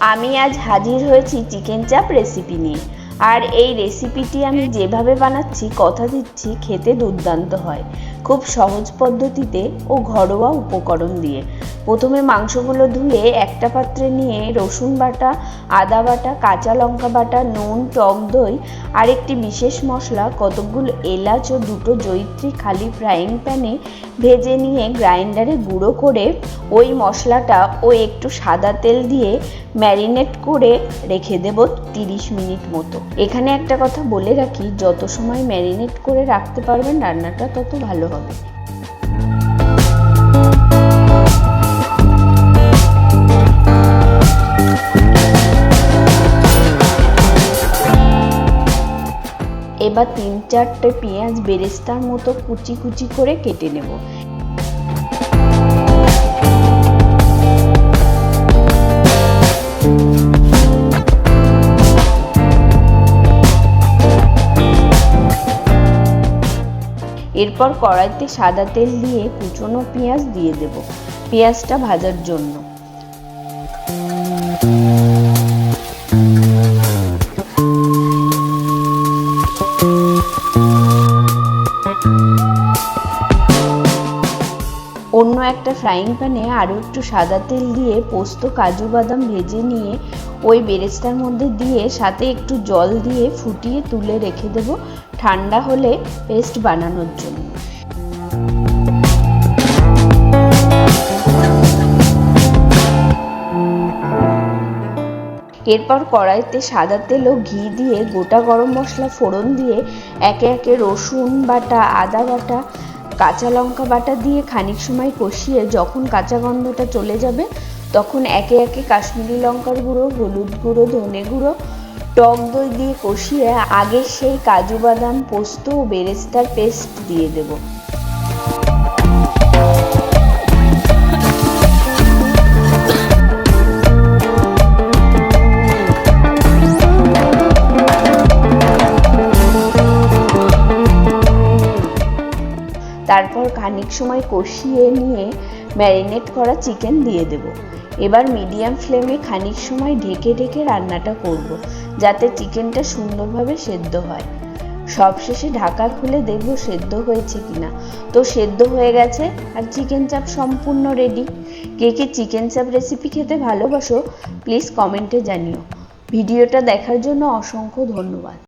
আমি আজ হাজির হয়েছি চিকেন চাপ রেসিপি নিয়ে। আর এই রেসিপিটি আমি যেভাবে বানাচ্ছি কথা দিচ্ছি খেতে দুর্দান্ত হয়, খুব সহজ পদ্ধতিতে ও ঘরোয়া উপকরণ দিয়ে। প্রথমে মাংসগুলো ধুয়ে একটা পাত্রে নিয়ে রসুন বাটা, আদা বাটা, কাঁচা লঙ্কা বাটা, নুন, টক দই আর একটি বিশেষ মশলা, কতকগুলো এলাচ ও দুটো জয়িত্রী খালি ফ্রাইং প্যানে ভেজে নিয়ে গ্রাইন্ডারে গুঁড়ো করে ওই মশলাটা ও একটু সাদা তেল দিয়ে ম্যারিনেট করে রেখে দেব 30 মিনিট মতো। এখানে একটা কথা বলে রাখি, যত সময় ম্যারিনেট করে রাখতে পারবেন রান্নাটা তত ভালো হবে। এবার 3-4টে পেঁয়াজ বেরেস্তার মতো কুচি কুচি করে কেটে নেব। এরপর কড়াইতে সাদা তেল দিয়ে কুচনো পেঁয়াজ দিয়ে দেব পেঁয়াজটা ভাজার জন্য। অন্য একটা ফ্রাইং প্যানে আরও একটু সাদা তেল দিয়ে পোস্ত, কাজু, বাদাম ভেজে নিয়ে ওই বেরেস্তার মধ্যে দিয়ে সাথে একটু জল দিয়ে ফুটিয়ে তুলে রেখে দেব ঠান্ডা হলে পেস্ট বানানোর জন্য। এরপর কড়াইতে সাদা তেল ও ঘি দিয়ে গোটা গরম মশলা ফোড়ন দিয়ে একে একে রসুন বাটা, আদা বাটা, কাঁচা লঙ্কা বাটা দিয়ে খানিক সময় কষিয়ে যখন কাঁচা গন্ধটা চলে যাবে তখন একে একে কাশ্মীরি লঙ্কার গুঁড়ো, হলুদ গুঁড়ো, ধনে গুঁড়ো, টক দই দিয়ে কষিয়ে আগে সেই কাজু, বাদাম, পোস্ত ও বেরেস্তার পেস্ট দিয়ে দেব। তারপর খানিক সময় কষিয়ে নিয়ে ম্যারিনেট করা চিকেন দিয়ে দেব। এবার মিডিয়াম ফ্লেমে খানিক সময় ঢেকে ঢেকে রান্নাটা করব, যাতে চিকেনটা সুন্দরভাবে সেদ্ধ হয়। সবশেষে ঢাকা খুলে দেখব সেদ্ধ হয়েছে কিনা। তো সেদ্ধ হয়ে গেছে আর চিকেন চাপ সম্পূর্ণ রেডি। কে কে চিকেন চাপ রেসিপি খেতে ভালোবাসো প্লিজ কমেন্টে জানিও। ভিডিওটা দেখার জন্য অসংখ্য ধন্যবাদ।